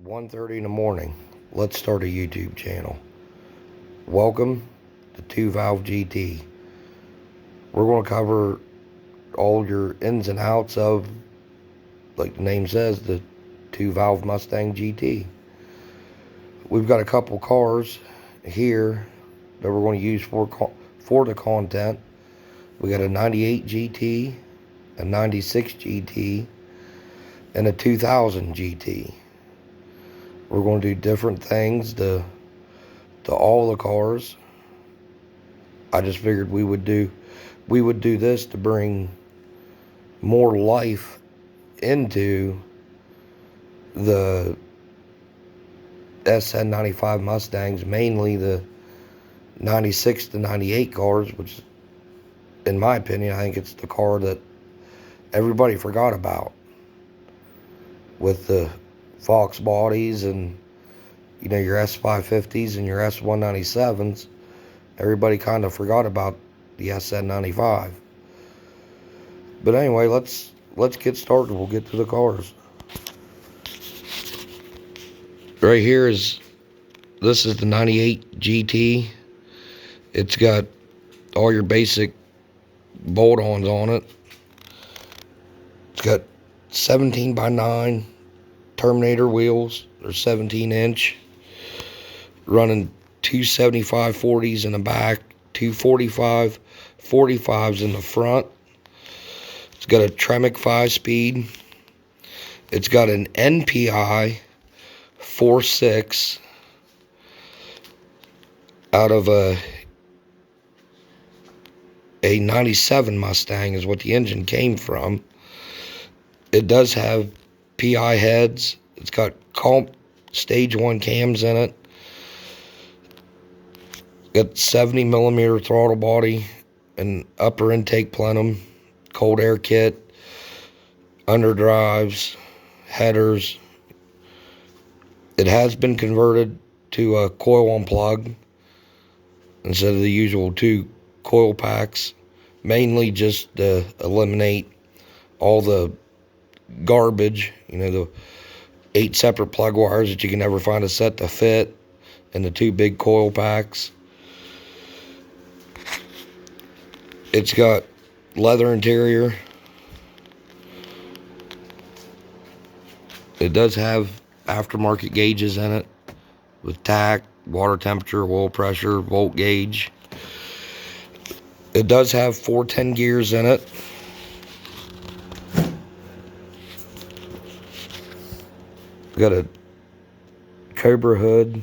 1:30 in the morning. Let's start a YouTube channel. Welcome to 2Valve GT. We're going to cover all your ins and outs of, like the name says, the 2Valve Mustang GT. We've got a couple cars here that we're going to use for the content. We got a 98 GT, a 96 GT, and a 2000 GT. We're going to do different things to all the cars. I just figured we would do this to bring more life into the SN95 Mustangs, mainly the 96 to 98 cars, which, in my opinion, I think it's the car that everybody forgot about with the Fox bodies and, you know, your S550s and your S197s. Everybody kind of forgot about the SN95. But anyway, let's get started. We'll get to the cars. Right here this is the 98 GT. It's got all your basic bolt-ons on it. It's got 17x9 Terminator wheels. They're 17-inch, running 275 40s in the back, 245 45s in the front. It's got a Tremec 5-speed. It's got an NPI 4.6 out of a 97 Mustang is what the engine came from. It does have PI heads. It's got comp stage 1 cams in it. Got 70mm throttle body and upper intake plenum, cold air kit, underdrives, headers. It has been converted to a coil on plug instead of the usual 2 coil packs, mainly just to eliminate all the garbage, you know, the 8 separate plug wires that you can never find a set to fit, and the 2 big coil packs. It's got leather interior. It does have aftermarket gauges in it with tach, water temperature, oil pressure, volt gauge. It does have 410 gears in it. Got a Cobra hood.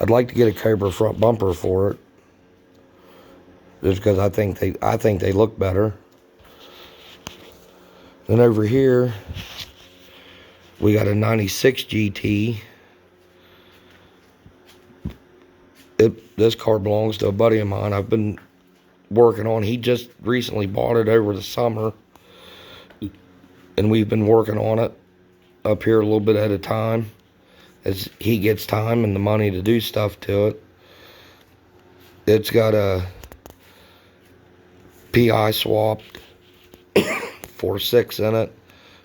I'd like to get a Cobra front bumper for it, just because I think they look better. Then over here, we got a 96 GT. This car belongs to a buddy of mine. I've been working on. He just recently bought it over the summer, and we've been working on it up here a little bit at a time as he gets time and the money to do stuff to it. It's got a PI swapped 4.6 in it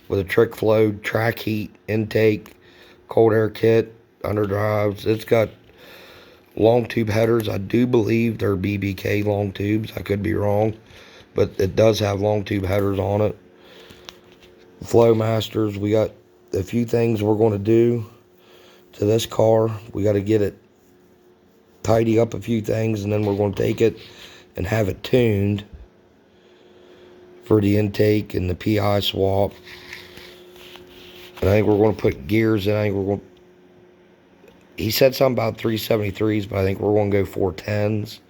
with a trick flow, track heat, intake, cold air kit, underdrives. It's got long tube headers. I do believe they're BBK long tubes. I could be wrong, but it does have long tube headers on it. Flowmasters. We got a few things we're going to do to this car. We got to get it, tidy up a few things, and then we're going to take it and have it tuned for the intake and the PI swap. And I think we're going to put gears in. I think we're going. He said something about 373s, but I think we're going to go 410s.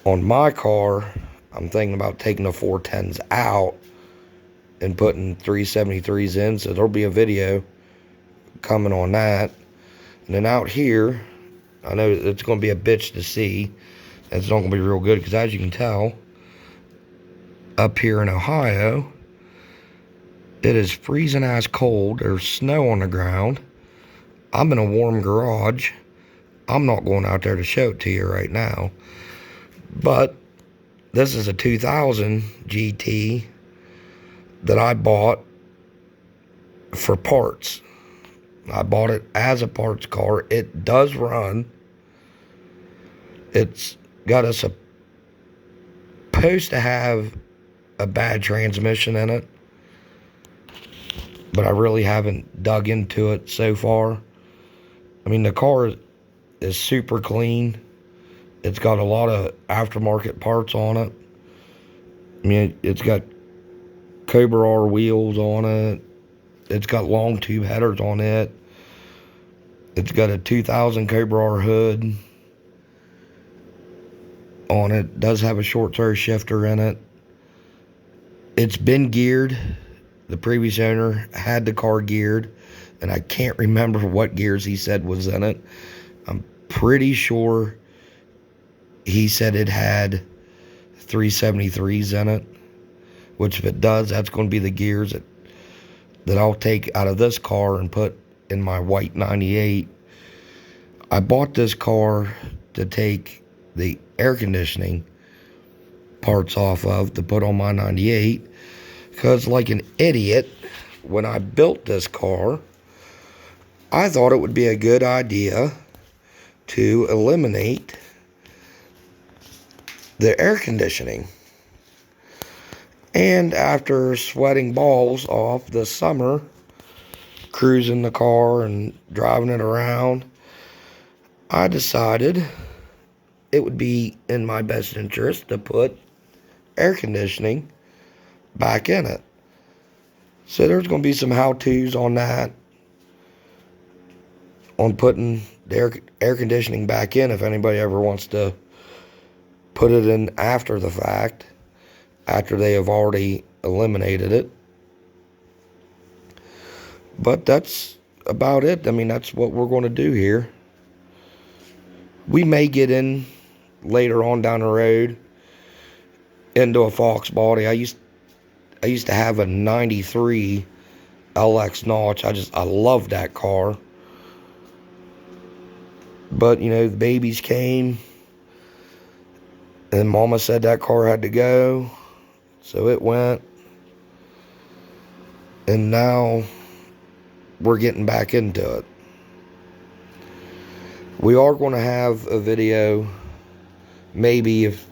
On my car, I'm thinking about taking the 410s out and putting 373s in, so there'll be a video coming on that. And then out here, I know it's going to be a bitch to see, and it's not going to be real good, because as you can tell, up here in Ohio, it is freezing ass cold. There's snow on the ground. I'm in a warm garage. I'm not going out there to show it to you right now, but this is a 2000 GT that I bought for parts. I bought it as a parts car. It does run. It's got a supposed to have a bad transmission in it, but I really haven't dug into it so far. I mean, the car is super clean. It's got a lot of aftermarket parts on it. I mean, it's got Cobra R wheels on it. It's got long tube headers on it. It's got a 2000 Cobra R hood on it. Does have a short throw shifter in it. It's been geared. The previous owner had the car geared, and I can't remember what gears he said was in it. I'm pretty sure he said it had 373s in it, which if it does, that's going to be the gears that I'll take out of this car and put in my white 98. I bought this car to take the air conditioning parts off of to put on my 98, because like an idiot, when I built this car, I thought it would be a good idea to eliminate the air conditioning. And after sweating balls off this summer, cruising the car and driving it around, I decided it would be in my best interest to put air conditioning back in it. So there's going to be some how-tos on that, on putting the air conditioning back in, if anybody ever wants to put it in after the fact, after they have already eliminated it. But that's about it. I mean, that's what we're going to do here. We may get in later on down the road into a Fox body. I used to have a 93 LX Notch. I love that car. But, you know, the babies came, and Mama said that car had to go, so it went. And now we're getting back into it. We are going to have a video, maybe, if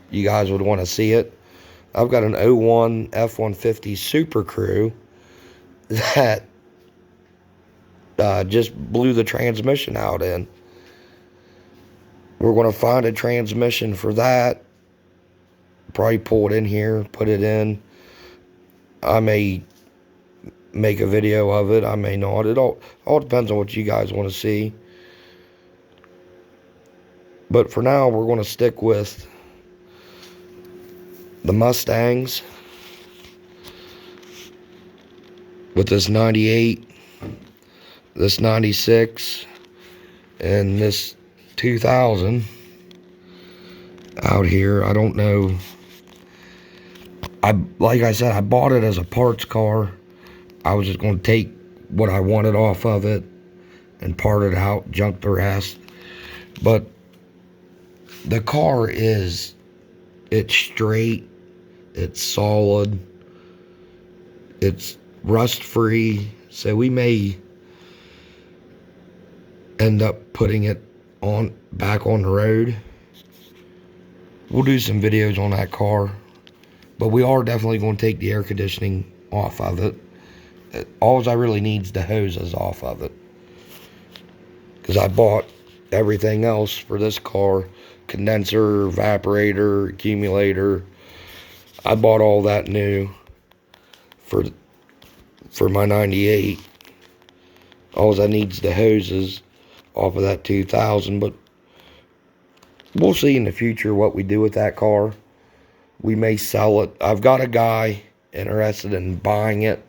you guys would want to see it. I've got an 01 F-150 Super Crew that just blew the transmission out in. We're going to find a transmission for that. Probably pull it in here, put it in. I may make a video of it. I may not. It all depends on what you guys want to see. But for now, we're going to stick with the Mustangs with this 98, this 96, and this 2000 out here. I don't know. Like I said, I bought it as a parts car. I was just going to take what I wanted off of it and part it out, junk the rest. But the car it's straight, it's solid, it's rust-free, so we may end up putting it back on the road. We'll do some videos on that car, but we are definitely going to take the air conditioning off of it. All I really need is the hoses off of it, because I bought everything else for this car: condenser, evaporator, accumulator. I bought all that new for my 98. All I need is the hoses off of that 2000, but we'll see in the future what we do with that car. We may sell it. I've got a guy interested in buying it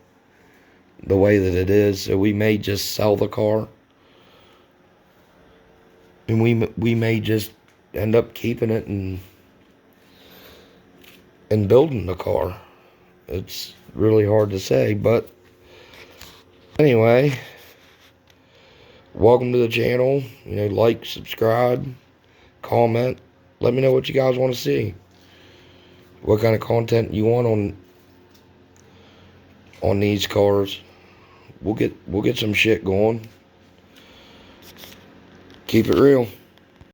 the way that it is, so we may just sell the car, and we may just end up keeping it and building the car. It's really hard to say, but anyway, welcome to the channel. You know, like, subscribe, comment. Let me know what you guys want to see. What kind of content you want on these cars. we'll get some shit going. Keep it real.